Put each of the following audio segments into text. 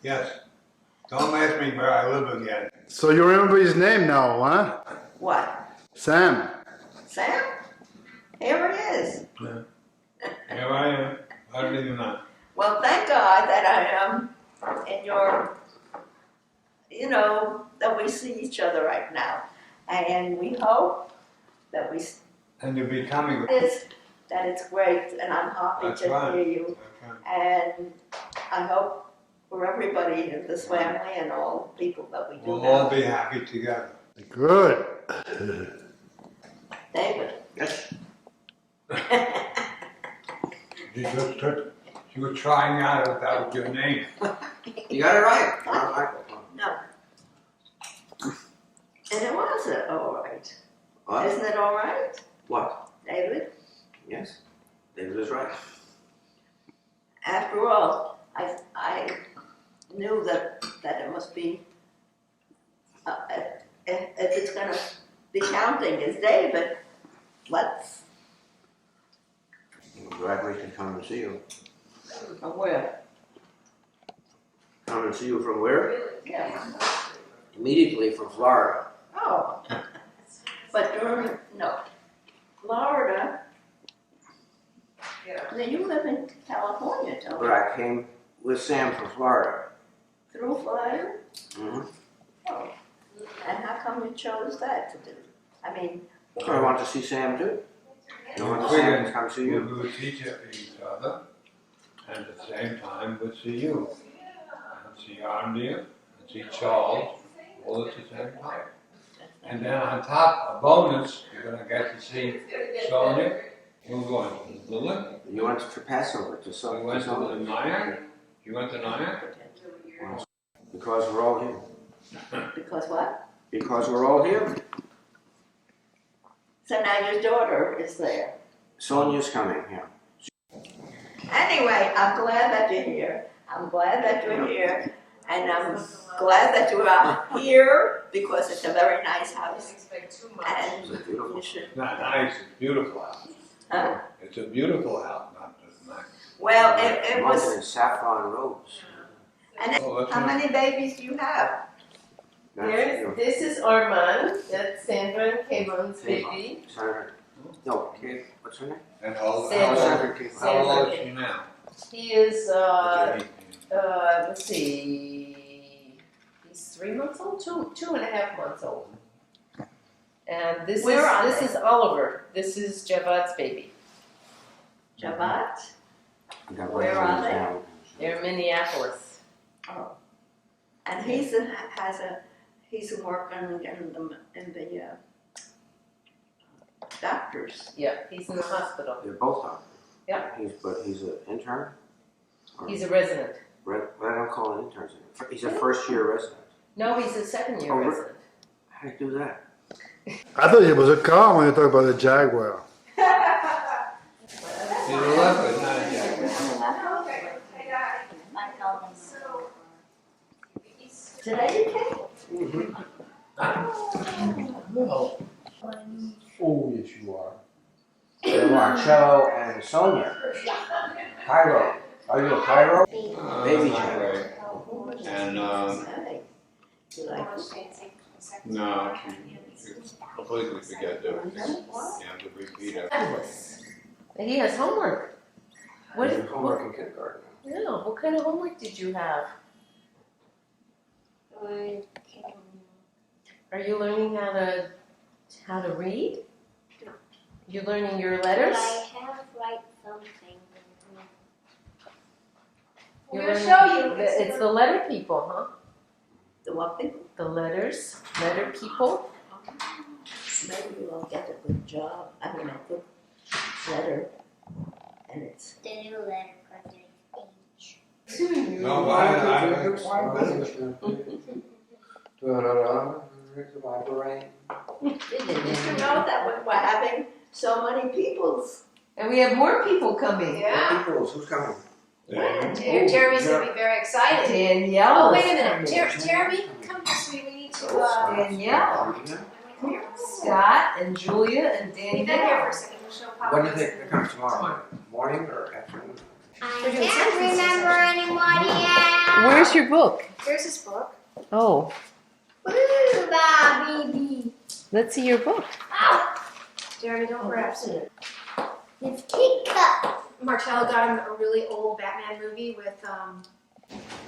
Yes. Don't ask me where I live again. So you remember his name now, huh? What? Sam. Sam? Here he is. Yeah. Here I am. I don't even know. Well, thank God that I am in your, that we see each other right now. And we hope that And you're becoming. that it's great, and I'm happy That's to right. hear you. And I hope for everybody in this family and all the people that we do We'll know. all be happy together. Good. David. Yes. You were trying out if that was your name. You got it right. No. And it was all right. What? Isn't it all right, What? David? Yes. David is right. After all, I knew that it must be, if it's going to be counting as David, let's. I'm glad we can come and see you. From where? Come and see you from where? Yeah. Immediately from Florida. Oh. But Florida. Now you live in California, don't But you? I came with Sam from Florida. Through Florida? Mm-hmm. Oh. And how come you chose that to do? I mean, I want to see Sam too. I want to see Figured him come see we you. would teach each other, and at the same time we'd see you. And see Arndea, and see Charles, all at the same time. And then on top, a bonus, you're going to get to see Sonia. We're going to Lillie. You went to Passover to We Sonia. went to the Nyack. You went to Nyack? Because we're all here. because what? Because we're all here. So now your daughter is there. Sonia's coming here. Anyway, I'm glad that you're here. I'm glad that you're here. And I'm glad that you are here because it's a very nice house. And you should. Not nice, it's beautiful house. Huh? It's a beautiful house, not just nice. Well, it Mountain was. and saffron robes. And how many babies do you have? This is Armand. That's Sandra and Kayvon's baby. Sandra. No, Kate, what's her name? And how old Sandra. is she now? He is, let's see, he's 3 months old, two and a half months old. And this is Oliver. This is Javad's baby. Javad? Where Where are they? They're in Minneapolis. Oh. And he's working in the doctors. Yeah, he's in the hospital. They're both doctors. Yeah. He's an intern? Or He's a resident. I don't call it interns. He's a first year resident. No, he's a second year resident. How do you do that? I thought it was a car when you talk about the Jaguar. He's a leopard, not a jaguar. Today you came? No. Oh, yes, you are. Marcello and Sonia. Cairo. Are you a Cairo? Baby not jaguar. great. And, Hey. You like no, she completely forget everything. You have to repeat everything. He has homework. What? He's homework in kindergarten. Yeah, what kind of homework did you have? Are you learning how to read? You learning your letters? I have write something. You're We're gonna learning- show you. It's the letter people, huh? the what people? The letters, letter people. Maybe you won't get a good job. I mean, a good letter. And it's. The new letter for the age. No, Did you know that we're having so many peoples? And we have more people coming. Yeah. Who's coming? Jeremy's gonna be very excited. Danielle Oh, wait is a minute. coming. Jeremy, come here, sweetie. We need to. Danielle, Come here. Scott, and Julia, and Leave that here Danielle. for a second. We'll show Papa. When do you think it comes tomorrow? Morning or afternoon? I can't remember anybody else. Where's your book? Here's his book. Oh, Woo, baby. let's see your book. Ow. Jeremy, don't grab it. It's cake cup. Marcello got him a really old Batman movie with,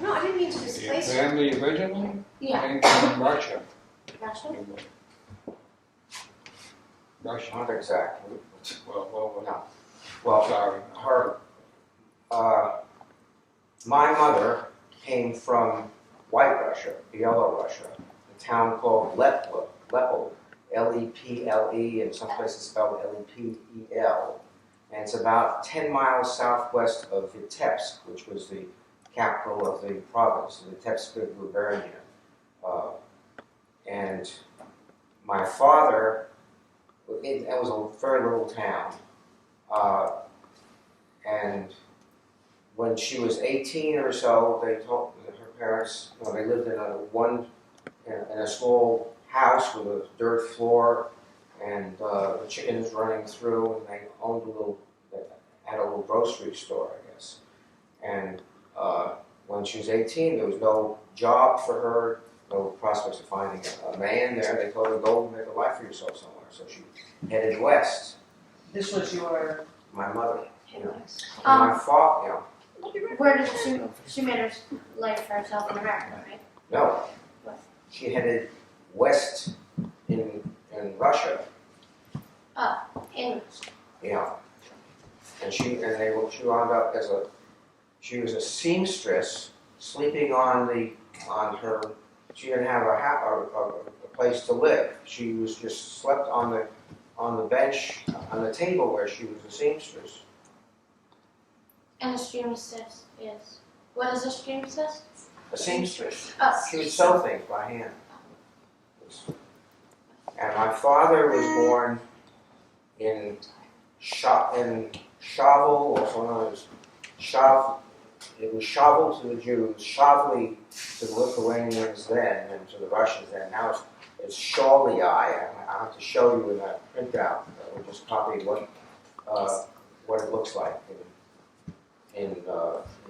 no, I didn't mean to Your displace you. family originally Yeah. came from Russia. Russia? Russia. Not exactly. Well, No. Well, sorry. my mother came from White Russia, Belarus, a town called Lepel, L-E-P-L-E, and some places spelled L-E-P-E-L. And it's about 10 miles southwest of Vitebsk, which was the capital of the province, Vitebsk gubernia. And my father, it was a very little town. And when she was 18 or so, they told her parents, they lived in a small house with a dirt floor and the chickens running through, and they had a little grocery store, I guess. And when she was 18, there was no job for her, no prospects of finding a man there. They told her, go make a life for yourself somewhere. So she headed west. This was your. My mother, my father, Where did she made her life for herself in America, right? no, she headed west in Russia. In And she wound up she was a seamstress sleeping on her. She didn't have a place to live. She was just slept on the bench on the table where she was a seamstress. And a seamstress is. What is a seamstress? A seamstress. Oh. She would sew things by hand. And my father was born in Shavel, also known as Shav. It was Shavel to the Jews, Shavli to the Lithuanians then, and to the Russians then. Now it's Sholii. I have to show you in that printout. We'll just copy what it looks like in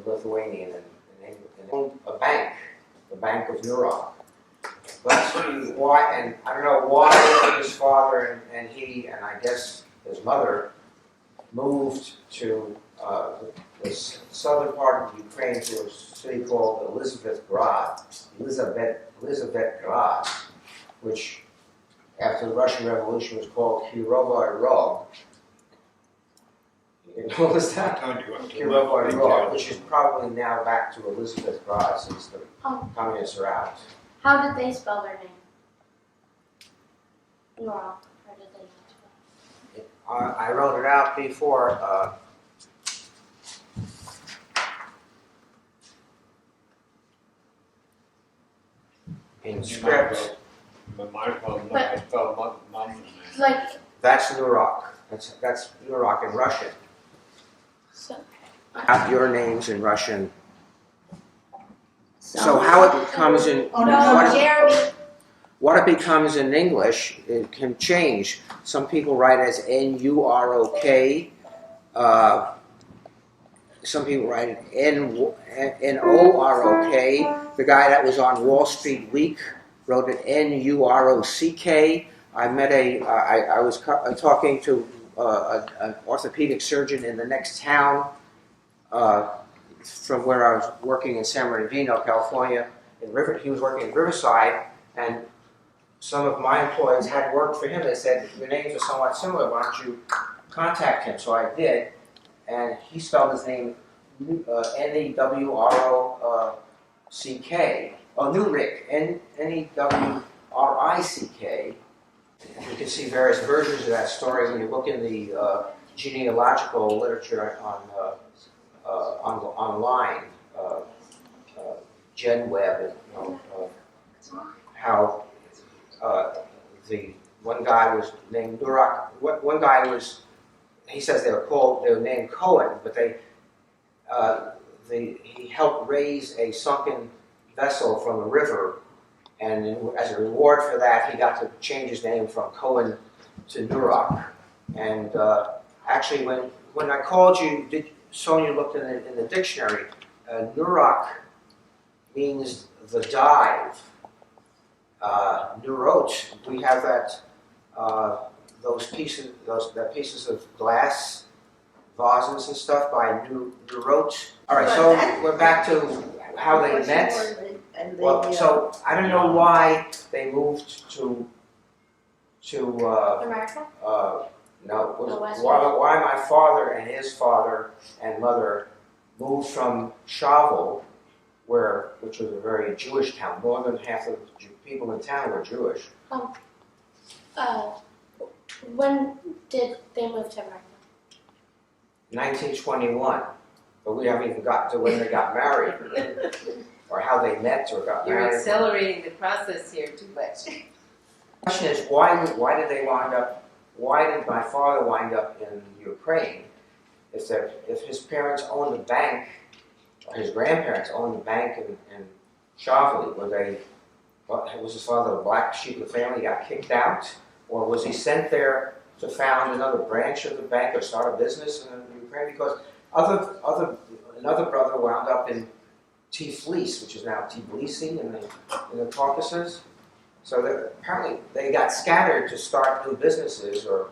Lithuanian and in English. A bank, the Bank of Nourok. That's why, and I don't know why his father and he, and I guess his mother, moved to the southern part of Ukraine to a city called Elizabethgrad, which after the Russian Revolution was called Kirovy Rog. You notice that? Kirovy Rog, which is probably now back to Elizabethgrad since the communists are out. How did they spell their name? Nourok. How did they spell it? I wrote it out before. In script. Like. That's Nourok. That's Nourok in Russian. So. Have your names in Russian. So how it becomes in Jeremy. what it becomes in English, it can change. Some people write as N-U-R-O-K. Some people write N-O-R-O-K. The guy that was on Wall Street Week wrote it N-U-R-O-C-K. I was talking to an orthopedic surgeon in the next town from where I was working in San Bernardino, California. He was working in Riverside, and some of my employees had worked for him. They said, your names are somewhat similar, why don't you contact him? So I did, and he spelled his name N-E-W-R-O-C-K. Oh, Nourok, N-E-W-R-I-C-K. You can see various versions of that story when you look in the genealogical literature online, GenWeb, how the one guy was named Nourok. One guy was, he says they were named Cohen, but he helped raise a sunken vessel from a river, and as a reward for that, he got to change his name from Cohen to Nourok. And actually, when I called you, Sonia looked in the dictionary. Nourok means the dive. Nourok, we have that those pieces of glass vases and stuff by Nourok. All right, so we're back to how they met. Well, so I don't know why they moved to America? no, The West why my father and his father and mother moved from Shavel, which was a very Jewish town. More than half of the people in town were Jewish. When did they move to America? 1921, but we haven't even gotten to when they got married, or how they met or got You're married. accelerating the process here too much. The question is, why did they wind up? Why did my father wind up in Ukraine? If his parents owned a bank, or his grandparents owned a bank in Shavli, was his father a black sheep of the family, got kicked out, or was he sent there to found another branch of the bank or start a business in Ukraine? Because another brother wound up in Tiflis, which is now Tbilisi in the Caucasus. So apparently they got scattered to start new businesses or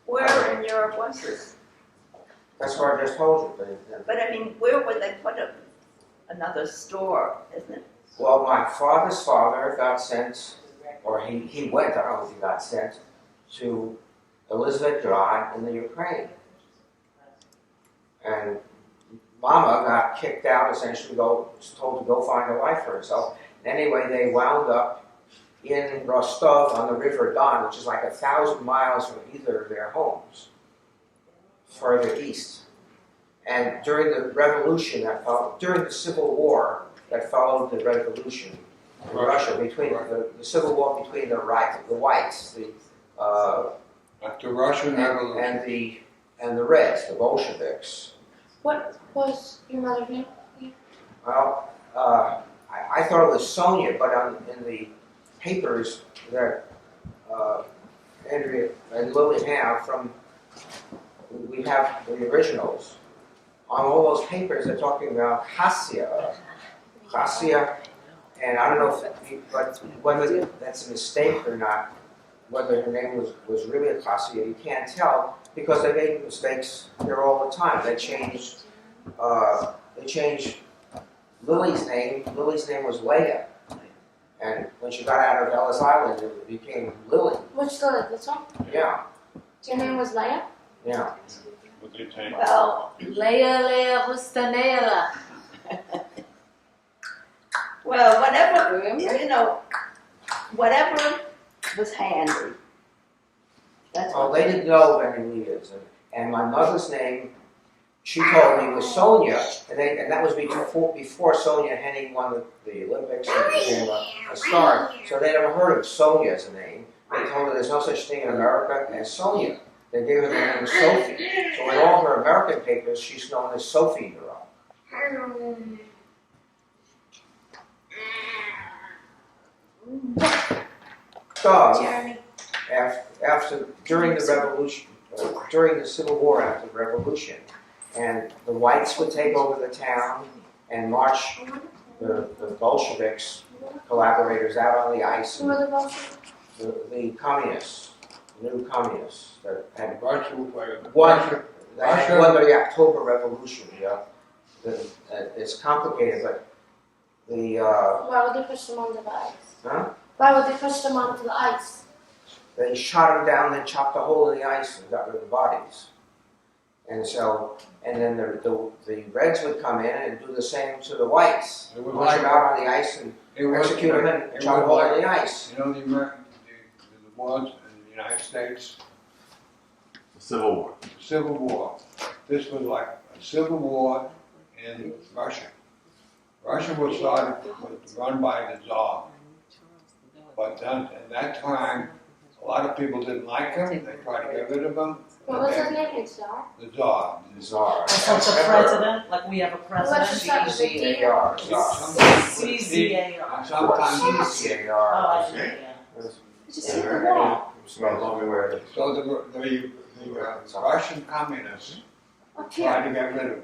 Where in Europe was this? that's what I just told you. But I mean, where would they put another store, isn't it? Well, my father's father got sent, or he went, I don't know if he got sent, to Elizabethgrad in the Ukraine. And Mama got kicked out, essentially was told to go find a life for herself. Anyway, they wound up in Rostov on the River Don, which is like 1,000 miles from either of their homes, further east. And during the revolution during the Civil War that followed the revolution in Russia, between the Civil War between the whites, After Russian Revolution. and the Reds, the Bolsheviks. What was your mother's name? Well, I thought it was Sonia, but in the papers that Andrea and Lillie have we have the originals. On all those papers, they're talking about Hasia, and I don't know but whether that's a mistake or not, whether her name was really a Hasia, you can't tell, because they made mistakes there all the time. They changed Lillie's name. Lillie's name was Leah. And when she got out of Ellis Island, it became Lillie. Which Lillie? This one? Yeah, Your name was Leia? yeah. Well, Leia Rustanera. well, whatever was handy. That's Well, what they didn't know of any Leahs. And my mother's name, she told me, was Sonia. And that was before Sonia Henning won the Olympics and became a star. So they never heard of Sonia as a name. They told her there's no such thing in America as Sonia. They gave her the name Sophie. So in all her American papers, she's known as Sophie Nourok. So, during the revolution, during the Civil War after the revolution, and the whites would take over the town and march the Bolsheviks, collaborators, out on the ice. Who were the Bolsheviks? The communists, new communists that had Russia. won the October Revolution. Yeah, it's complicated, but Why would they push them onto the ice? huh? Why would they push them onto the ice? They shot them down, then chopped a hole in the ice and got rid of the bodies. And then the Reds would come in and do the same to the whites. It was Push like them out on the ice and execute them and chop a hole in the ice. You know the wars in the United States, Civil War. Civil War. This was like a civil war in Russia. Russia was run by the Tsar. But then, at that time, a lot of people didn't like him. They tried to get rid of him. What was his name? The Tsar? The Tsar. The Tsar. That's like the president, like we have a Let's president. start with the D. C-Z-A-R. Tsar. CZAR. And sometimes C-Z-A-R. Oh, I see, yeah. Just hit the wall. Smells everywhere. so the Russian communists tried to get rid of him.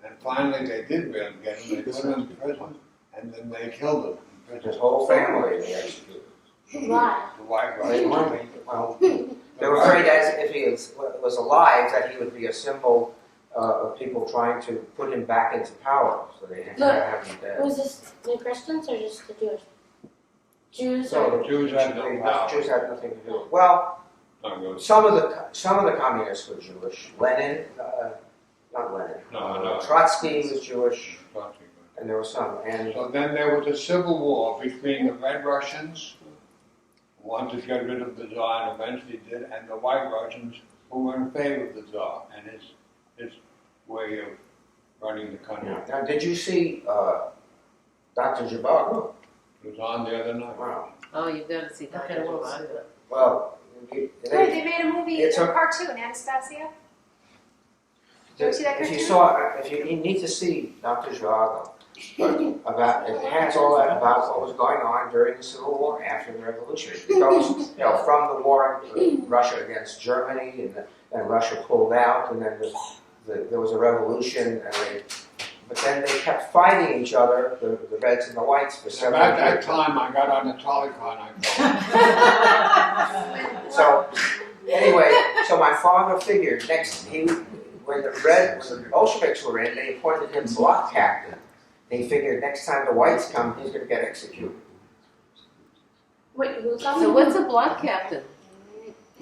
And finally they did really get him, they put him in prison, and then they killed him in His prison. whole family they executed. Why? The white They Russians. wanted, well, they were afraid as if he was alive that he would be a symbol of people trying to put him back into power. So they had to have him dead. Was this the Christians or just the Jews? Jews So or The Jews had no power. Jews had nothing to do. Well, Not good. some of the communists were Jewish. Lenin, not Lenin. No. Trotsky was Jewish, and there were some. And So then there was a civil war between the Red Russians, who wanted to get rid of the Tsar and eventually did, and the White Russians, who were in favor of the Tsar and his way of running the country. now, did you see Dr. Zhivago? It was on the other night. Wow. Oh, you've got to see that. Okay, we'll see that. Well, Wait, they made a movie, It's a a- cartoon, Anastasia? Did you see that if you cartoon? saw, you need to see Dr. Zhivago. About it has all that about what was going on during the Civil War after the Revolution. It goes, from the war Russia against Germany, and Russia pulled out, and then there was a revolution, but then they kept fighting each other, the Reds and the Whites, for several About that years. time, I got on the trolley car and I fell. So anyway, so my father figured when the Bolsheviks were in, they appointed him block captain. He figured next time the whites come, he's going to get executed. wait, who's on? So what's a block captain?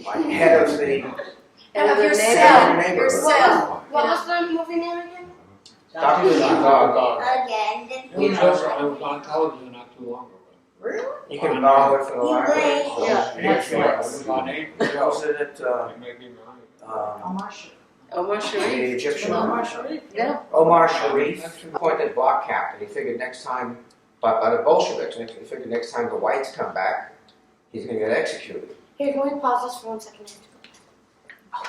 Like head of the Of your the cell. neighborhood. Your cell. What was the movie name again? Dr. Zhivago. Again, It was on television not too long ago. Really? You can borrow it from the You library. wait. So, Yeah. It was on HBO. was it You may be right. Omar Sharif. Omar the Sharif. Egyptian Omar Sharif. Yeah. Omar Sharif appointed block captain. He figured next time, by the Bolsheviks, he figured next time the whites come back, he's going to get executed. Here, can we pause this for 1 second?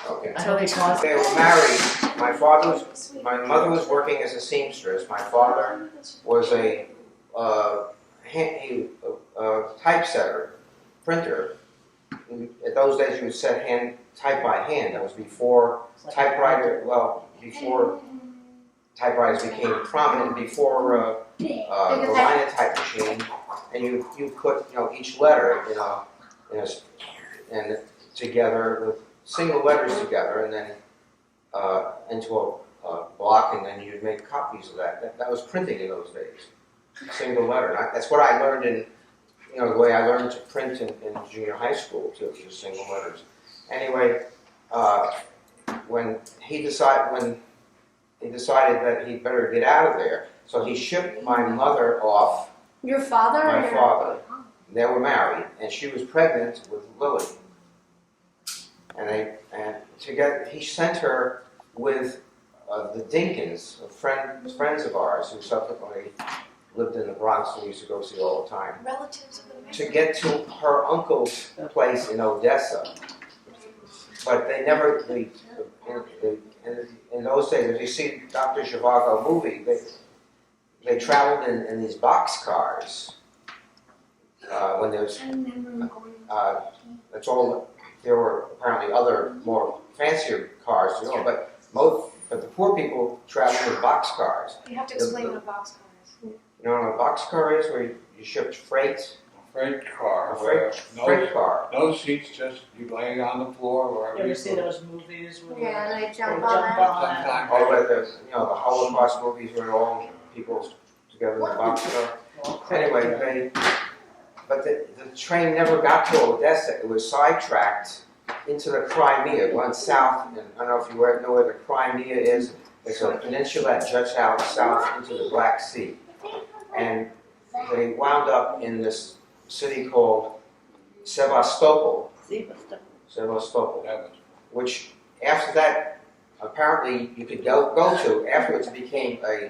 Okay. I really paused. They were married. My mother was working as a seamstress. My father was a typesetter, printer. At those days, you would set type by hand. That was before typewriter. Well, before typewriters became prominent. Before the linotype machine, and you put each letter and together with single letters together, and then into a block, and then you'd make copies of that. That was printing in those days. Single letter. That's what I learned in, the way I learned to print in junior high school too, just single letters. Anyway, when he decided that he'd better get out of there, so he shipped my mother off. Your father or My your father. They were married, and she was pregnant with Lillie. He sent her with the Dinkins, friends of ours, who subsequently lived in the Bronx and we used to go see all the time, Relatives of the to get to her uncle's place in Odessa. But they never, in those days, if you see Dr. Zhivago movie, they traveled in these boxcars. When there's, that's all. There were apparently other more fancier cars, but the poor people traveled in boxcars. You have to explain what a boxcar is. You know what a boxcar is, where you shipped freight? Freight car. A where freight car. No seats, just you lay on the floor wherever You you ever see go. those movies where Yeah, they they jump jump on on that. it? Sometimes Oh, but the Holocaust movies where all people together in the boxcar. Anyway, but the train never got to Odessa. It was sidetracked into the Crimea. It went south, and I don't know if you know where the Crimea is. It's a peninsula that juts out south into the Black Sea. And they wound up in this city called Sevastopol, which after that, apparently you could go to. Afterwards it became a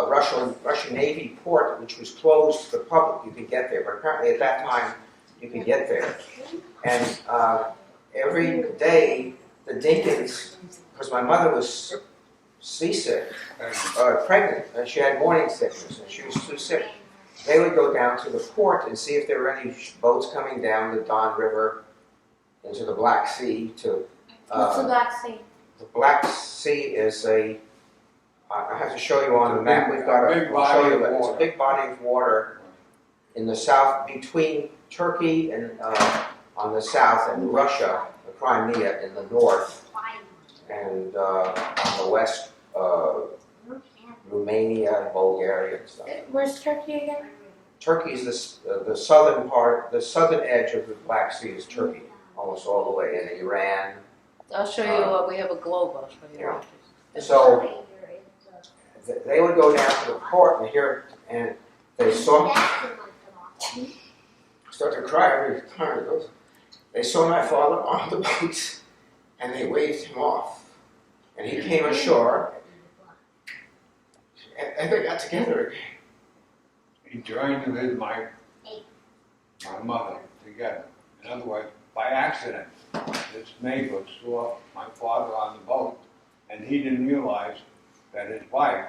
Russian Navy port, which was closed to the public. You could get there, but apparently at that time you could get there. And every day the Dinkins, because my mother was seasick, pregnant, and she had morning sickness, and she was too sick. They would go down to the port and see if there were any boats coming down the Don River into the Black Sea to What's the Black Sea? the Black Sea is I have to show you on the map. We've got a big I'll body show you of that. It's a water. big body of water in the south, between Turkey and on the south, and Russia, the Crimea in the north, and on the west, Romania, Bulgaria, and stuff. Where's Turkey again? Turkey is the southern part, the southern edge of the Black Sea is Turkey, almost all the way in Iran. I'll show you, we have a globe, I'll show you. Yeah. So they would go down to the port and here, and they saw, start to cry every time it goes. They saw my father on the boat, and they waved him off, and he came ashore, and they got together again. He joined with my mother together. In other words, by accident, this neighbor saw my father on the boat, and he didn't realize that his wife,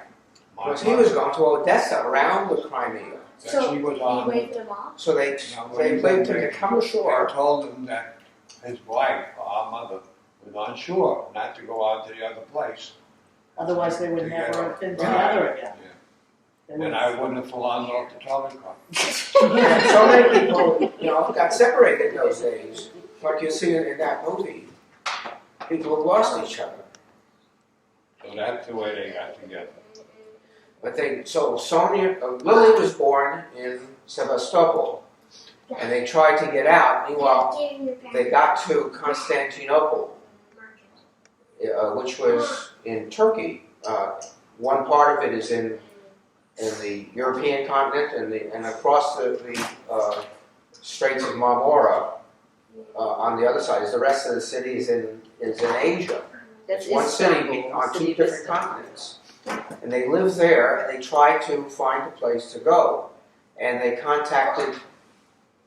my Because he mother, was going to Odessa, around the Crimea. that she was on. He waved him off? So they waved him to come They ashore. told him that his wife, our mother, was on shore, not to go on to the other place. Otherwise, they would never Together. have been Right. together again. Yeah. They And would- I wouldn't have fallen off the telegraph. And so many people, got separated in those days, like you see in that movie. People have lost each other. So that's the way they got together. But Lillie was born in Sevastopol, and they tried to get out. Meanwhile, they got to Constantinople, which was in Turkey. One part of it is in the European continent, and across the Straits of Marmara on the other side. The rest of the city is in Asia. That's One city Istanbul, on city two of different Istanbul. continents. And they live there, and they try to find a place to go. And they contacted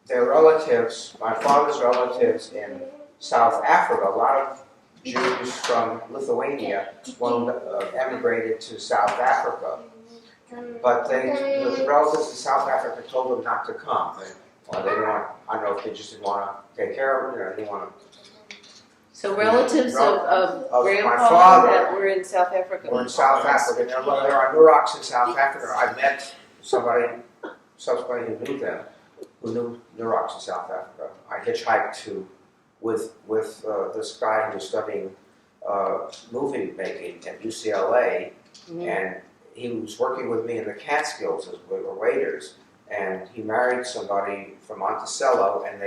their relatives, my father's relatives in South Africa. A lot of Jews from Lithuania emigrated to South Africa. But the relatives in South Africa told them not to come. They didn't want, I don't know if they just didn't want to take care of it, or they didn't want to. So relatives of my grandpa father that were in South Africa. We're in South Africa. There are Nouroks in South Africa. I met somebody who knew them, who knew Nouroks in South Africa. I hitchhiked with this guy who was studying movie making at UCLA, and he was working with me in the Catskills as we were waiters. And he married somebody from Monticello, and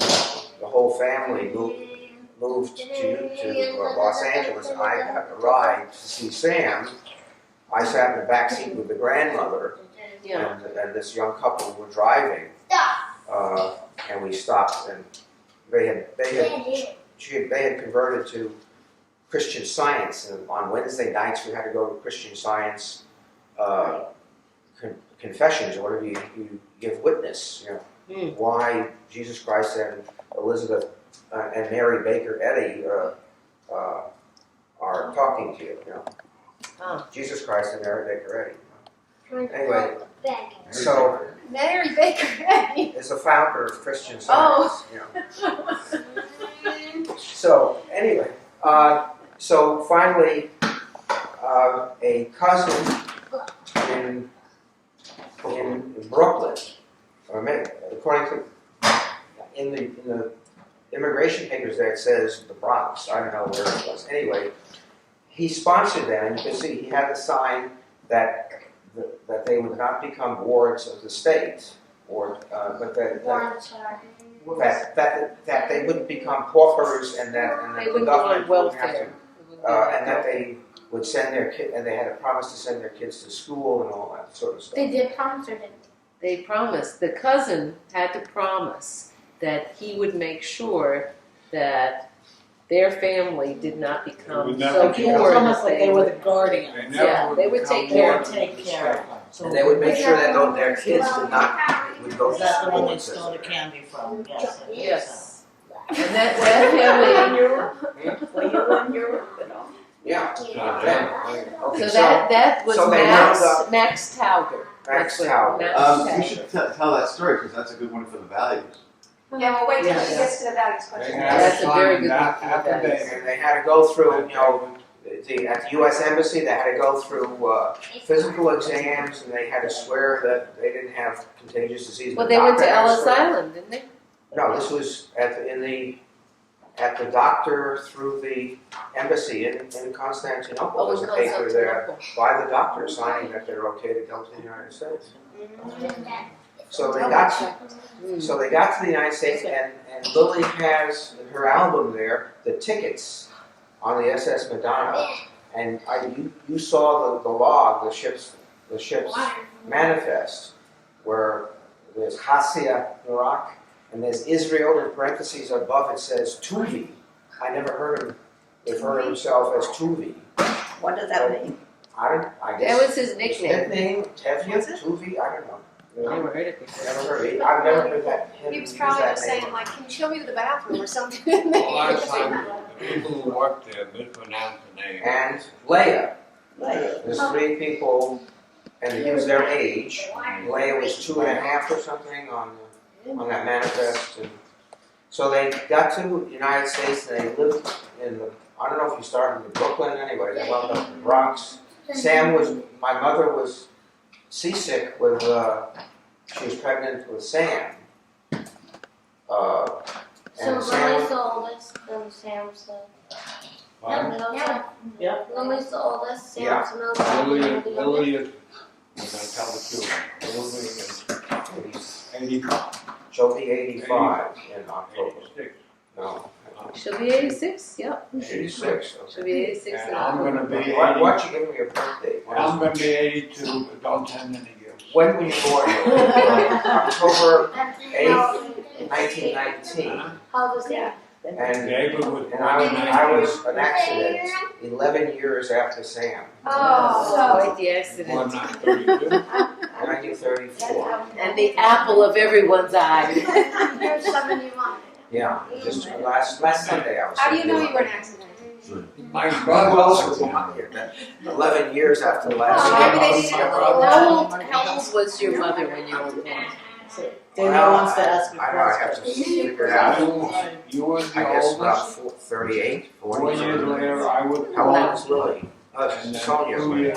the whole family moved to Los Angeles, and I got a ride to see Sam. I sat in the back seat with the grandmother, Yeah. and this young couple were driving, and we stopped, and they had converted to Christian Science, and on Wednesday nights we had to go to Christian Science confessions, or whatever you give witness, why Jesus Christ and Elizabeth and Mary Baker Eddy are talking to you. Jesus Christ and Mary Baker Eddy. Anyway, so Mary Baker Eddy. is the founder of Christian Science. So anyway, so finally, a cousin in Brooklyn, according to in the immigration papers there, it says the Bronx. I don't know where it was. Anyway, he sponsored them, and you can see he had a sign that they would not become wards of the state, or but that they wouldn't become paupers, and that They the wouldn't go government on wouldn't have welfare. to, and that they would send their kid, and they had a promise to send their kids to school and all that sort of stuff. They did promise or didn't? They promised, the cousin had to promise that he would make sure that their family did not become would so never Like, be- it's poor almost that like they were the guardians. They never Yeah, they would become take care They wards would of take the care of state. them. So And they would make sure that their kids would go to that's the school. one they and stole the candy from. Yes. Yes. And that family, Were you in Europe at all? Yeah. So Okay, so that was so they round up- Max Tauger. Max That's what- Tauger. Max You Tauger. should tell that story because that's a good one for the values. Yeah, we'll wait till Yeah, she yeah. gets to the values They question. had That's to a very sign good that thing for the affidavit. And they had to go through, at the U.S. Embassy, they had to go through physical exams, and they had to swear that they didn't have contagious disease. Well, The they went to doctor had Ellis swear. Island, didn't they? No, this was at the doctor through the embassy in Constantinople. Oh, There's in a paper there Constantinople. by the doctor signing that they're okay to go to the United States. So they got to the United States, and Lillie has in her album there the tickets on the SS Madonna, and you saw the log, the ship's manifest, where there's Hasia Nourok, and there's Israel in parentheses above it says Tuvi. I never heard him refer to himself as Tuvi. What does that mean? I That guess was his nickname. nickname Tevye, Tuvi, I don't know. Never heard it before. Never heard it. I've never heard that. He was use probably that just name. saying, like, can you show me to the bathroom or something? A lot of times, the people who work there mispronounce the name. And Leia. Like, There's three people, and they use their age. Leia was 2.5 or something on that manifest. And so they got to the United States, and they lived in I don't know if you started in Brooklyn anyway, they wound up in the Bronx. My mother was seasick with, she was pregnant with Sam. And So Sam Lily's the oldest, then Sam's the middle child. Yeah. Lily's the oldest, Yeah. Sam's the middle child. Lillie and the youngest. is, I'm gonna tell the truth, Lillie is 85. she'll be 85 in October. 86. No, She'll be 86, yep. 86. She'll be 86 And in I'm October. gonna be Why 80. don't you give me your birthday? I'm gonna be 82, but don't send any gifts. When were you born? October And 8th, 1919. How old is he? And David was born I was an accident 11 years after Sam, Oh, Quite the accident. 1932. 1934. And the apple of everyone's eye. here's something you want. Yeah, just last Sunday I was. How do you know you were an accident? My Who brother else was was on here? 11 years after the Oh, last. maybe they needed a little. How old was your mother when you were born? Daniel wants to ask a I know I have to figure it out. You were the I guess about oldest. 38, 4 40. years later, I was How born. old is Lillie? And then Sonia. 2 years,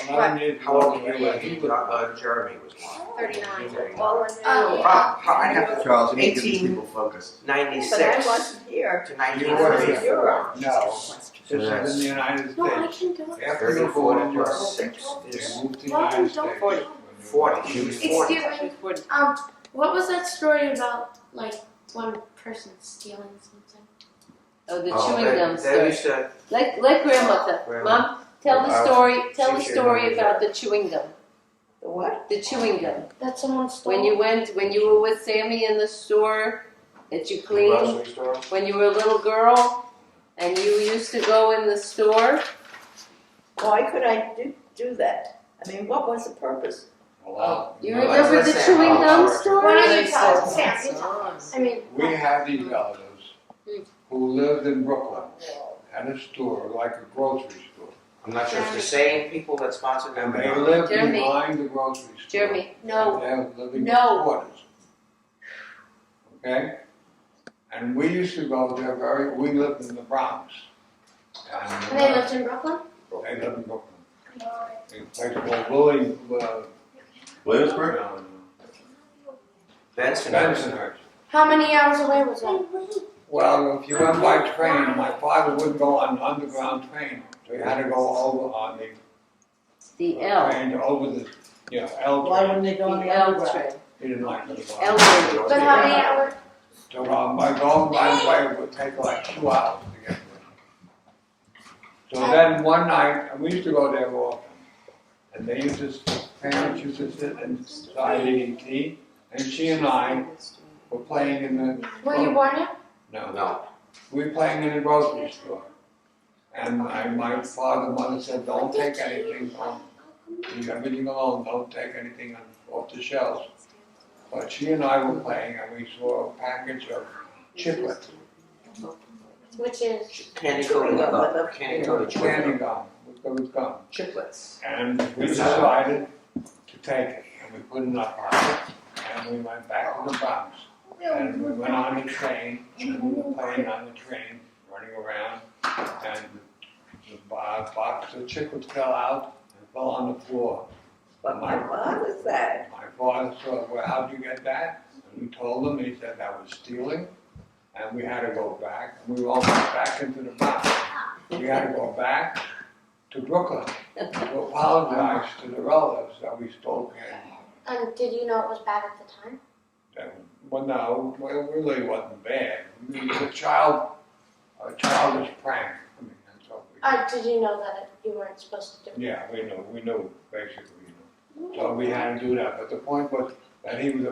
11 years How old were later, you when Jeremy was born? 39. I have Charles, you need to get 18. these people focused. but I 96 wasn't here. to You were 1934. No, this is in the United No, I States. can do it. After you were born 34 in Europe, plus 6 you is moved to the United States. 40. 40. She was 40. Excuse me, 40. What was that story about, like, one person stealing something? Oh, the Oh, chewing they- gum They story. used to, Like grandmother. Grandma. Mom, tell the Well, story. Tell the she story remembers about that. the chewing gum. The what? The chewing gum. That someone stole? When you were with Sammy in the store that you cleaned, grocery store. when you were a little girl, and you used to go in the store. Why could I do that? I mean, what was the purpose? Well, You No, remember the that's chewing Sam. gum Oh, why story? don't you tell us? Sam, you tell us. I mean, we had these relatives who lived in Brooklyn, had a store, like a grocery store. I'm not sure if the same people that sponsored them. And or they not. lived Jeremy. behind the grocery store. Jeremy, And no. they were living No. in quarters. Okay? And we used to go there we lived in the Bronx. And they lived in Brooklyn? They lived in Brooklyn. In a place called Lillie, Williamsburg? Benson. Bensonhurst. How many hours away was that? Well, if you went by train, my father wouldn't go on an underground train. So you had to go over on the The L. train, over the, L Why train. wouldn't they go on The the L underground? train. He didn't like to go on. Elevated. But how many hours? So by going by the way, it would take like 2 hours to get there. So then one night, and we used to go there often, and they used to, parents used to sit inside eating tea, and she and I were playing in the. Were you born there? No, No. we were playing in the grocery store. And my father and mother said, don't take anything home. Leave everything alone, don't take anything off the shelves. But she and I were playing and we saw a package of chiclets, Which is? Candy coated gum. Candy coated candy chiclets. gum, with gum. Chiclets. And we decided to take it and we put it in our pocket and we went back to the Bronx. And we went on the train, and we were playing on the train, running around, and the box of chiclets fell out and fell on the floor. But my father said, My father said, well, how'd you get that? And we told him, he said that was stealing, and we had to go back, and we all went back into the box. We had to go back to Brooklyn to apologize to the relatives that we stole candy. And did you know it was bad at the time? Well, no, it really wasn't bad. I mean, it was a childish prank. I mean, that's all we Did you know that you weren't supposed to do it? Yeah, we knew, basically, So we had to do that, but the point was that he was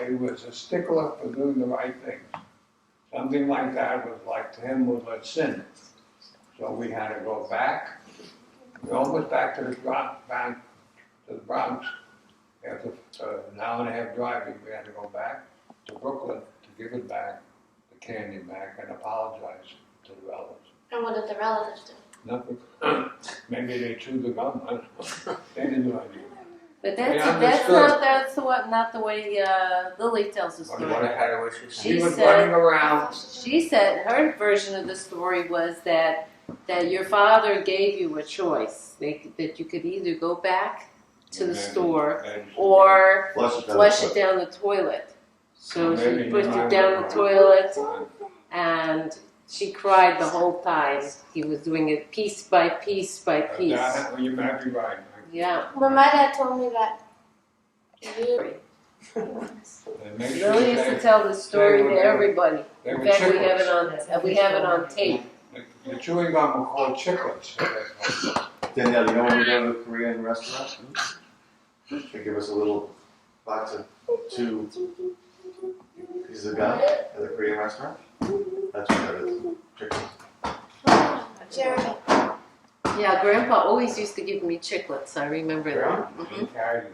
he was a stickler for doing the right things. Something like that was like, to him, was a sin. So we had to go back. We almost back to the Bronx. After an hour and a half driving, we had to go back to Brooklyn to give it back, the candy back, and apologize to the relatives. And what did the relatives do? Nothing. Maybe they chewed the gum. I don't know. They didn't do anything. But They that's understood. not the way Lillie tells the What story. had a wish She He was said- running around. She said her version of the story was that your father gave you a choice, that you could either go back to the store or flush it down the toilet. So she pushed it down the toilet, and she cried the whole time. He was doing it piece by piece by piece. You might be right. Yeah. But my dad told me that you. And make sure Lillie used to tell the story to everybody. They In were fact, we have chiclets. it on tape. The chewing gum were called chiclets. Danielle, you know when we go to the Korean restaurant? They give us a little box of 2 pieces of gum at the Korean restaurant. That's what that is. Chicken. Jeremy. Yeah, Grandpa always used to give me chiclets. I remember that. He carried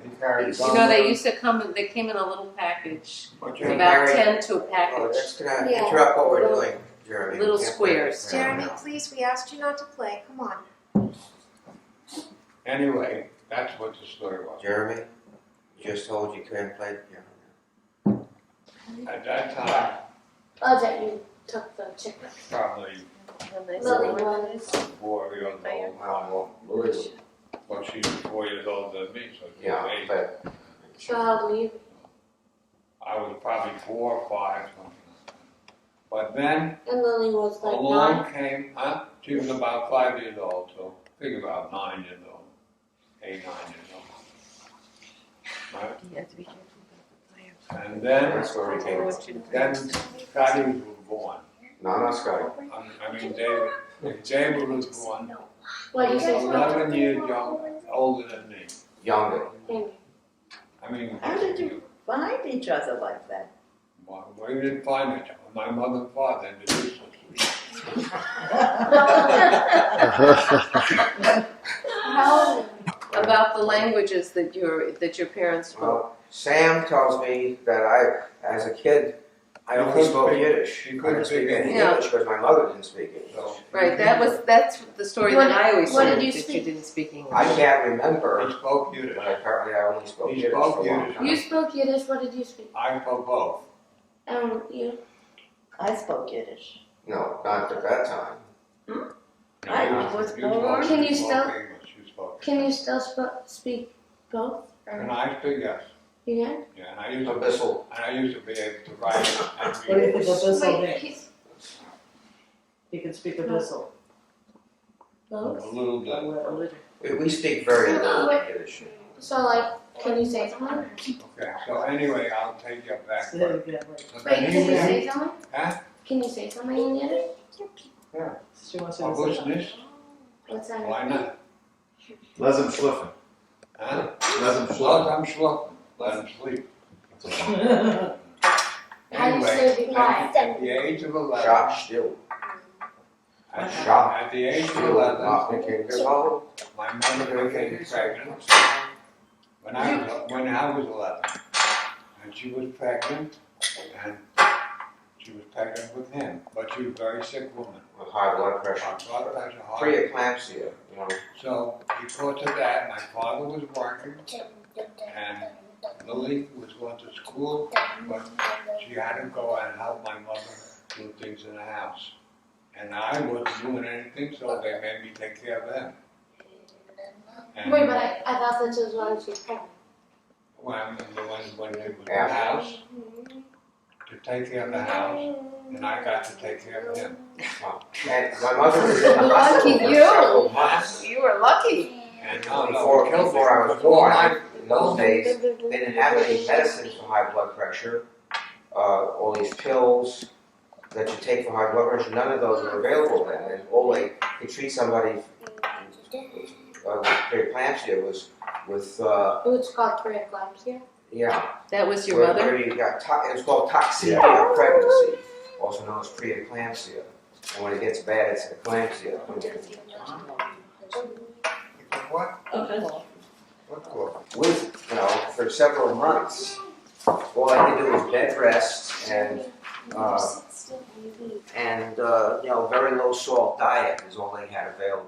You know, they used to come. They came in a little package, What about Mary- 10 to a Oh, package. that's gonna Yeah. interrupt what we're doing, Jeremy. Little You can't play squares. this right Jeremy, now. please, we asked you not to play. Come on. Anyway, that's what the story was. Jeremy, you just told you couldn't play the piano. At that time, Oh, that you took the chicken. probably Lily was. 4 years old. Well, Lily, Well, she's 4 years older than me, so she's yeah, 8. but So how old were you? I was probably 4 or 5, something like that. But then And Lily was like along 9. came, she was about 5 years old, so figure about 9 years old, 8, 9 years old. Right? You have to be careful about And then, that's where we came the from. then Scotty was born. No, not Scotty. I mean, David was born What do you say? 11 years older than me. Younger. I mean, how did you find each other like that? well, we didn't find each other. My mother and father introduced us. How old? about the languages that your parents spoke. Well, Sam tells me that as a kid, I You only couldn't spoke speak- Yiddish. you I couldn't didn't speak speak any Yeah. English because my mother didn't speak English. So, Right. That's the story What- that I always what heard, did you that you speak? didn't speak English. I can't He remember, spoke Yiddish. but apparently I only spoke He Yiddish spoke for a long Yiddish. time. You spoke Yiddish. What did you speak? I spoke both. You. I spoke Yiddish. No, not at that time. I You was spoke- born- Can you spoke still- English, you spoke Can you English. still speak both? Can Or I speak? Yes. you can? Yeah, and I used to Abyssal. be able to write and What do you read. think Abyssal Wait, means? You can speak Abyssal. A both? little bit. We speak very little Yiddish. So like, can you say something? Okay, so anyway, I'll take you back. Say it again, wait. So Wait, then can he you went- say something? Huh? Can you say something in Yiddish? She wants you Oh, to say who's something. this? What's that? Why not? Lesem schliffen. Huh? Lesem Let schliffen. him sleep. Let him sleep. How do you Anyway, say goodbye? at the age of 11, Shop still. at the age of Still 11, not making good home. my mother became pregnant when I was 11, and she was pregnant, and she was pregnant with him, but she was a very sick woman. With high blood pressure. My father has a heart, Preeclampsia, you know. so because of that, my father was working, and Lillie was going to school, but she had to go and help my mother do things in the house. And I wasn't doing anything, so they made me take care of them. And Wait, but I thought that was when she was pregnant. when they was in the house, to take care of the house, and I got to take care of them. And my mother was in the hospital for several months. You were lucky. And Before I was born, in those days, they didn't have any medicine for high blood pressure. All these pills that you take for high blood pressure, none of those were available then. And all they could treat somebody with preeclampsia was with, It's called preeclampsia. yeah. That was your where mother? you got it was called toxemia of pregnancy, also known as preeclampsia. And when it gets bad, it's eclampsia. What? Okay. What for? With, for several months, all I could do was bed rest and very low salt diet is all they had available.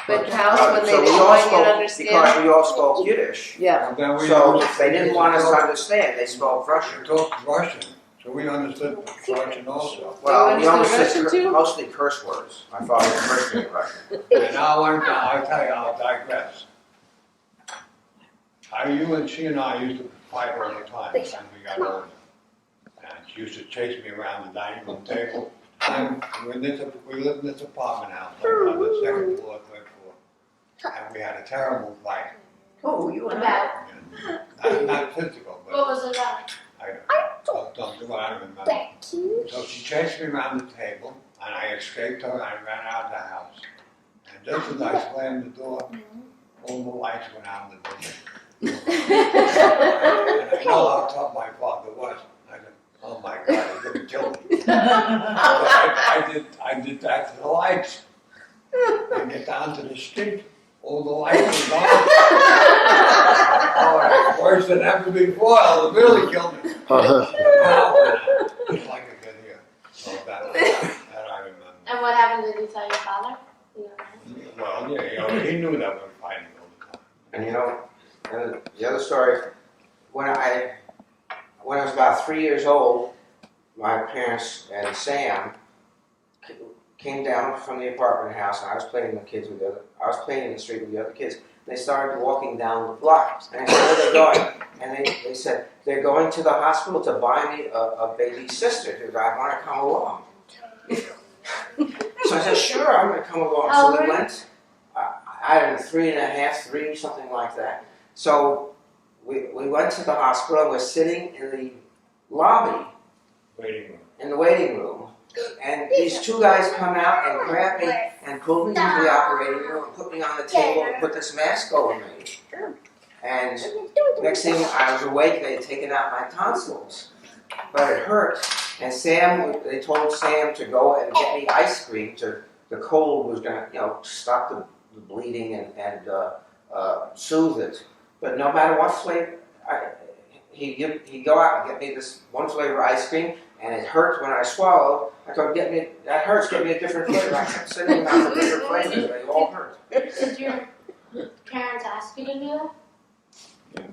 But how, when they So we didn't all want you to spoke, understand? because we all spoke Yiddish. Yeah. And then we So understood- if they didn't want us to understand, they spoke We Russian. talked Russian, so we understood Russian also. Well, we understood understood Russian too? mostly curse words. My father was cursing in Russian. And I'll tell you, I'll digress. She and I used to fight all the time as we got older. And she used to chase me around the dining room table. And we lived in this apartment house on the second floor, third floor. And we had a terrible fight. Oh, you and About Not physical, what but was it about? don't do what I remember. So she chased me around the table, and I escaped her, and I ran out of the house. And just as I slammed the door, all the lights went out in the building. And I know how tough my father was. I said, oh my God, he's gonna kill me. So I did that to the lights. I get down to the street, all the lights were gone. Oh, it was worse than ever before. It really killed me. Just like I did here. So that I remember. And what happened? Did you tell your father? Well, yeah, he knew that we were fighting all the time. And and the other story, when I was about 3 years old, my parents and Sam came down from the apartment house, and I was playing in the street with the other kids. They started walking down the block, and I said, where are they going? And they said, they're going to the hospital to buy me a baby sister. Do I want to come along? So I said, sure, I'm going to come along. So we went. I was 3, something like that. So we went to the hospital. We're sitting in the lobby, in the waiting room, and these two guys come out and grab me and pull me into the operating room and put me on the table and put this mask over me. And next thing I was awake, they had taken out my tonsils, but it hurt. And they told Sam to go and get me ice cream. The cold was going to, stop the bleeding and soothe it. But no matter what flavor, he'd go out and get me this one flavor ice cream, and it hurt when I swallowed. I told him, that hurts, get me a different flavor. I kept sitting on the different flavors, they all hurt. Did your parents ask you to do that?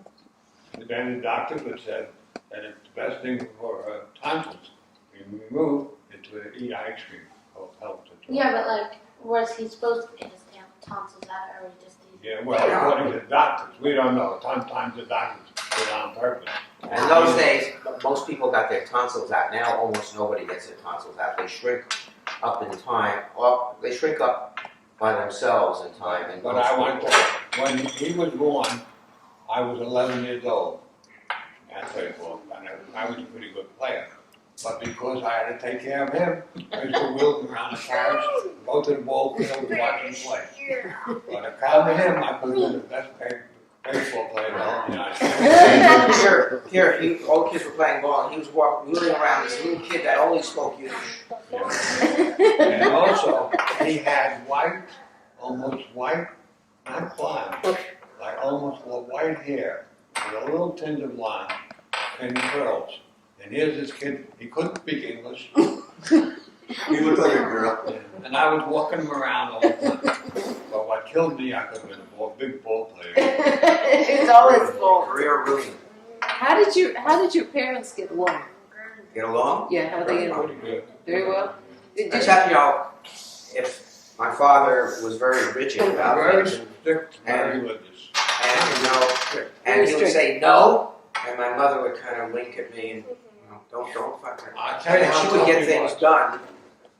And then the doctor would said that it's the best thing for tonsils being removed is to eat ice cream. Helps it. Yeah, but was he supposed to get his tonsils out, or just these? Yeah, well, according to the doctors, we don't know. Sometimes the doctors do it on purpose. In those days, most people got their tonsils out. Now almost nobody gets their tonsils out. They shrink up in time. Well, they shrink up by themselves in time. And But when he was born, I was 11 years old. That's very cool. And I was a pretty good player. But because I had to take care of him, I used to wheel him around the carriage, go to the ball field, and watch him play. But according to him, I put him the best baseball player in the whole United States. Here, all the kids were playing ball, and he was wheeling around this little kid that only spoke Yiddish. And also, he had almost white, not blonde, like almost white hair, with a little tinge of blonde, and curls. And here's this kid, he couldn't speak English. You look like a girl. And I was walking him around all the time. But what killed me, I could have been a big ball player. It's all his fault. Career ruined. How did your parents get along? Get along? Yeah, how they get along? Pretty good. Very well. Did you? Except, if my father was very rigid about Very things, strict, very religious. and he would say no, and my mother would kind of wink at me and, don't fuck her. I'll tell you And how she would tough get he things was. done,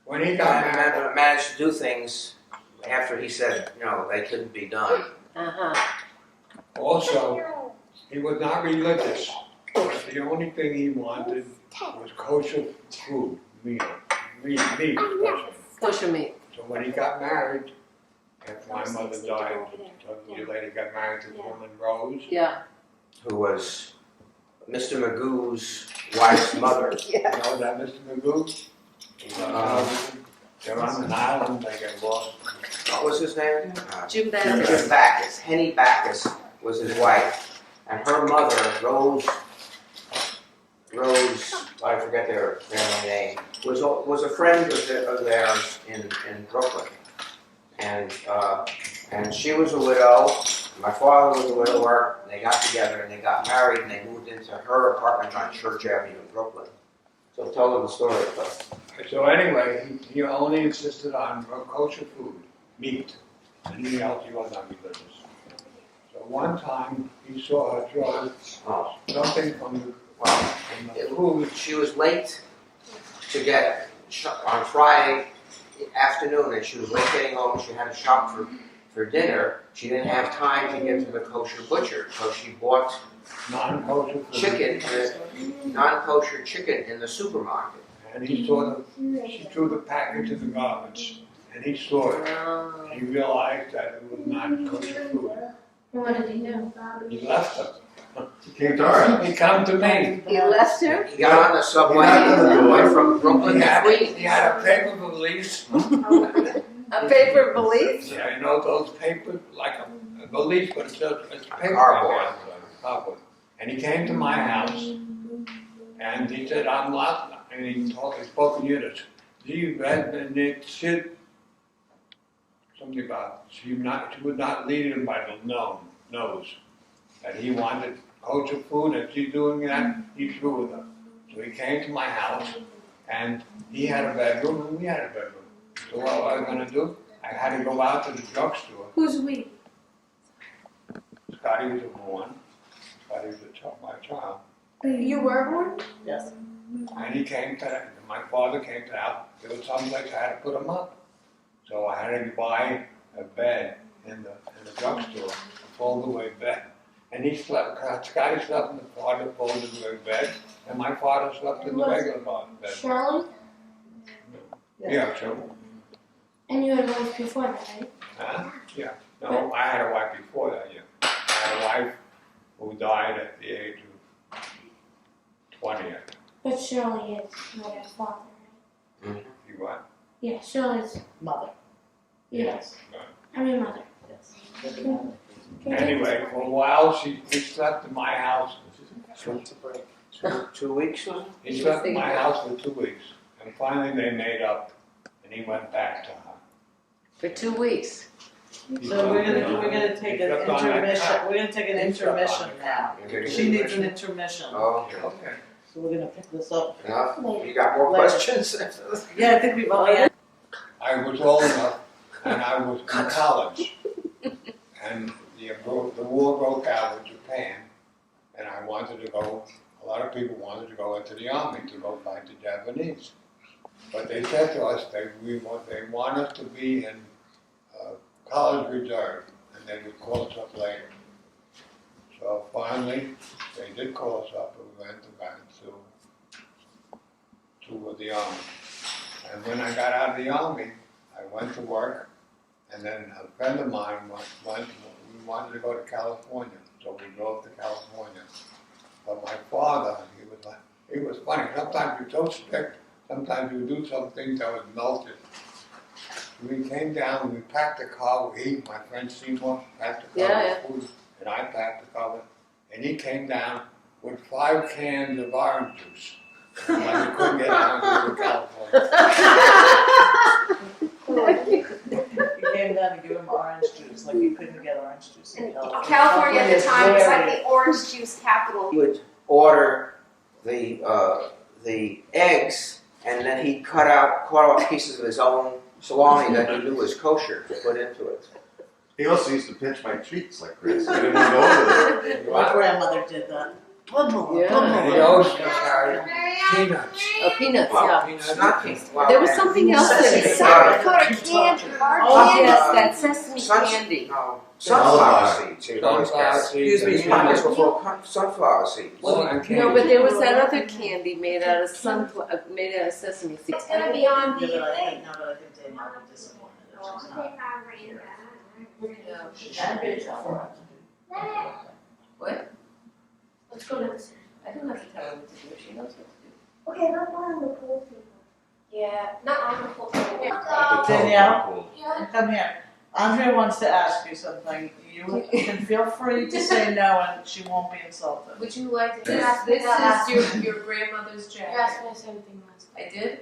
When he and got married, I managed to do things after he said, they couldn't be done. also, he was not religious. But the only thing he wanted was kosher food, meat especially. Kosher meat. So when he got married, after my mother died, a year later, got married to the woman Rose. Yeah. Who was Mr. Magoo's wife's mother. You know that Mr. Magoo? They're on an island, they get lost. What was his name? Jim Backus. Jim Backus. Henny Backus was his wife, and her mother, Rose, I forget their family name, was a friend of theirs in Brooklyn, and she was a widow. My father was a widower. And they got together and they got married and they moved into her apartment on Church Avenue in Brooklyn. So tell them the story, please. So anyway, he only insisted on kosher food, meat. Anything else he was not religious. So one time he saw her throw something from the food. She was late to get on Friday afternoon, and she was late getting home. She had to shop for dinner. She didn't have time to get to the kosher butcher, so she bought Non-kosher food. non-kosher chicken in the supermarket. And he saw she threw the package in the garbage. And he saw it. He realized that it was not kosher food. What did he do? He left her. He came to her. He come to me. He left her? He got on the subway Yeah. and went from Brooklyn He to had, Queens. he had a paper valise. A paper valise? Yeah, you know those paper, like a valise, but it's paper. Cardboard. And he came to my house, and he said, I'm not, and he spoke in Yiddish. She said something about, she was not leading him by the nose. That he wanted kosher food, and she's doing that, he threw with her. So he came to my house, and he had a bedroom, and we had a bedroom. So what was I going to do? I had to go out to the drugstore. Who's we? Scotty was born. Scotty was my child. You were born? Yes. And he came to, my father came to the house. There was someplace I had to put him up. So I had to buy a bed in the drugstore, a fold-away bed. And he slept, Scotty slept in the folded-away bed, and my father slept in the regular bed. Shirley? Yeah, sure. And you had a wife before that, right? Huh? Yeah. No, I had a wife before that, yeah. I had a wife who died at the age of 20, I think. But Shirley is my father, right? You what? Yeah, Shirley's Mother. yes. Right. I mean mother. Yes. Anyway, for a while, he slept in my house. Short to break. 2 weeks, was it? He slept in my house for 2 weeks. And finally they made up, and he went back to her. For 2 weeks. So we're gonna take an intermission. We're gonna take an intermission now. She needs an intermission. Oh, Okay. So we're gonna pick this up. enough? You got more Later. questions? Yeah, I think we've all had. I was old enough, and I was in college. And the war broke out with Japan, and I wanted to go, a lot of people wanted to go into the army to go fight the Japanese. But they said to us they want us to be in college reserve, and they would call us up later. So finally, they did call us up, and we went back to the army. And when I got out of the army, I went to work, and then a friend of mine we wanted to go to California, so we drove to California. But my father, he was funny. Sometimes he was so strict, sometimes he would do some things that was melted. We came down, we packed the car, my friend Seymour packed the car with food, and I packed the car with, and he came down with 5 cans of orange juice. And we couldn't get out to California. You came down to give him orange juice. California at the time was like the orange juice capital. He would order the eggs, and then he'd cut off pieces of his own salami that he knew was kosher to put into it. He also used to pinch my cheeks like Chris. I didn't want to go over there. My grandmother did that. And he always carried peanuts. Oh, peanuts, Well, yeah. peanuts, not peanuts. Well, There was and something else that sesame he butter. candy, hard Oh, candy. yes, that sesame Sun- candy. No, sunflower seeds. He'd always Sunflower get. seeds. Excuse me, Pockets were full of sunflower seeds. Well, and No, but there was that other candy made out of made out of sesame seeds. It's gonna be on the Yeah, but I thing. think, no, but I think Danielle would be disappointed. if she's not. What? Let's go downstairs. I don't have to tell her what to do. She knows what to do. Okay, not on the pool table. Yeah, not on the full table. Danielle, Yeah. come here. Andrea wants to ask you something. You can feel free to say no and she won't be insulted. Would you like to? Yes, This yes. is your grandmother's You jacket. asked me the same thing last I did?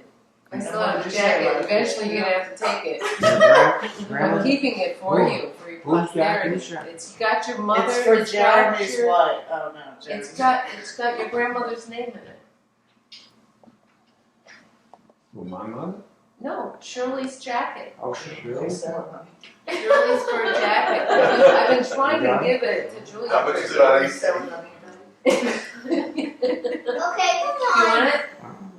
I And still what have did the you say jacket. about it? Eventually you're gonna have to take it. I'm Grandma? keeping it for you, for your Whose jacket? posterity. It's got your mother, It's for it's got Jeremy's your, wife. Oh no, Jeremy. it's got your grandmother's name in it. Well, my mother? No, Shirley's jacket. Oh, shit. Shirley's fur jacket. I've been trying to give it to Julia. How much is it on East? You Okay, want it?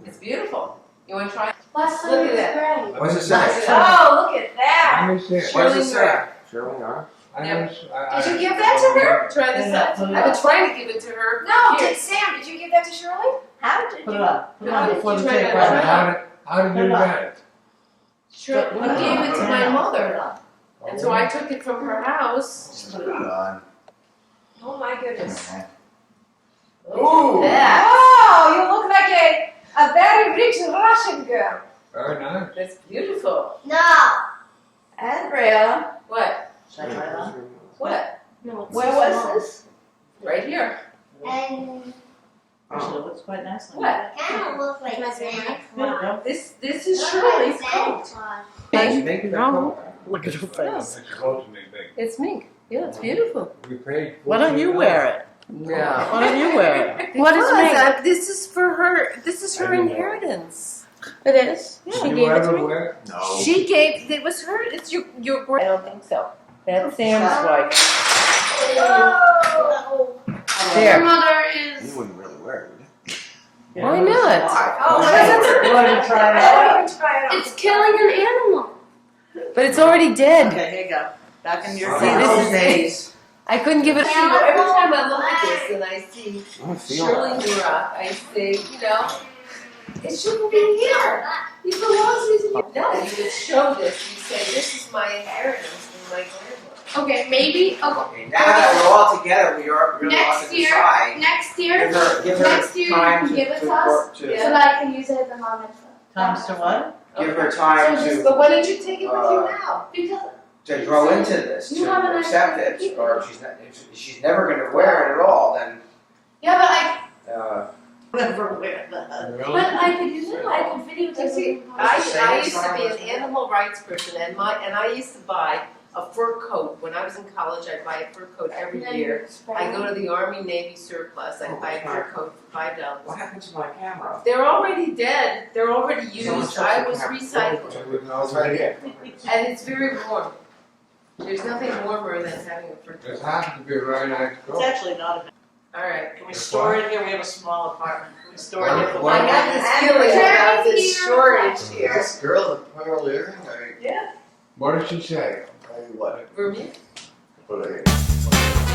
It's beautiful. You want to try it? Last Look time at it that. was great. What's it say? Oh, look at that. Let me see it. What does it Shirley say? Shirley Nourok? I Yeah. haven't- Did you give that to her? Try this Yeah, out. put it I've been up. trying to give it to her. No, Here. did Sam, did you give that to Shirley? How did Put you? it up. Put it How on did before the you try tape to- right now. How did you get it? Shirley, Put we it gave on. it to Put my it on. mother. Put it on. And so I took it from her house. Just put it on. Oh my goodness. Ooh. That. Oh, you look like a very rich Russian girl. Very nice. That's beautiful. No. Andrea, What? Should I try it on? What? No, it's where so was small. this? Right here. And Actually, it looks quite nice. What? kind of looks like Can I Santa see it? Claus. This is Looks Shirley's like Santa coat. Claus. Maybe they're cool. Look at her Yes. It's supposed to be big. It's mink. Yeah, it's beautiful. We paid. Why don't you wear it? No. Why don't you wear it? What is mink? This is for her. This is her inheritance. It is. Yeah. She You gave it to ever me. wear? No. She gave. It was her. It's your. I don't think so. That's Sam's wife. Oh. There. Your mother You is. wouldn't really wear it, would you? Why not? Oh, what is it? You want to try it out? It's killing an animal. But it's already dead. Okay, here you go. Back in your See, In this those is- days, I couldn't give it to you. Every time I look at this and I see I don't feel Shirley that. Nourok, I say, you know, it shouldn't be here. He belongs with you. No, you would show this. You say, this is my inheritance from my grandmother. Okay, maybe. Okay. Okay, now that we're all together, we are really want Next to year. decide. Next year. Give her Next year, time you to, give it to to us? work to Yeah. So that I can use it at the mom and stuff. Times to what? give her time So just to But why don't you take it with you now? Because grow into this, You to have a nice accept way of it, or if she's never going to wear it at all, then yeah, but Never wear that. Really? I could use it. I could videotape See, it. I used to be an animal rights person, and I used to buy a fur coat. When I was in college, I'd buy a fur coat every year. I go to the Army Navy surplus. I buy a fur coat for what $5. happened to my camera? They're already dead. They're already Someone used. took I the was camera. recycled, It's right here. and it's very warm. There's nothing warmer than having a fur coat. This happens to be a very nice It's girl. actually not a All right. Can we store it here? We have a small apartment. Can we store it here for I one have night? this feeling about this storage here. This girl in the pearl earring, What did she say? I tell you what, For me? put it here.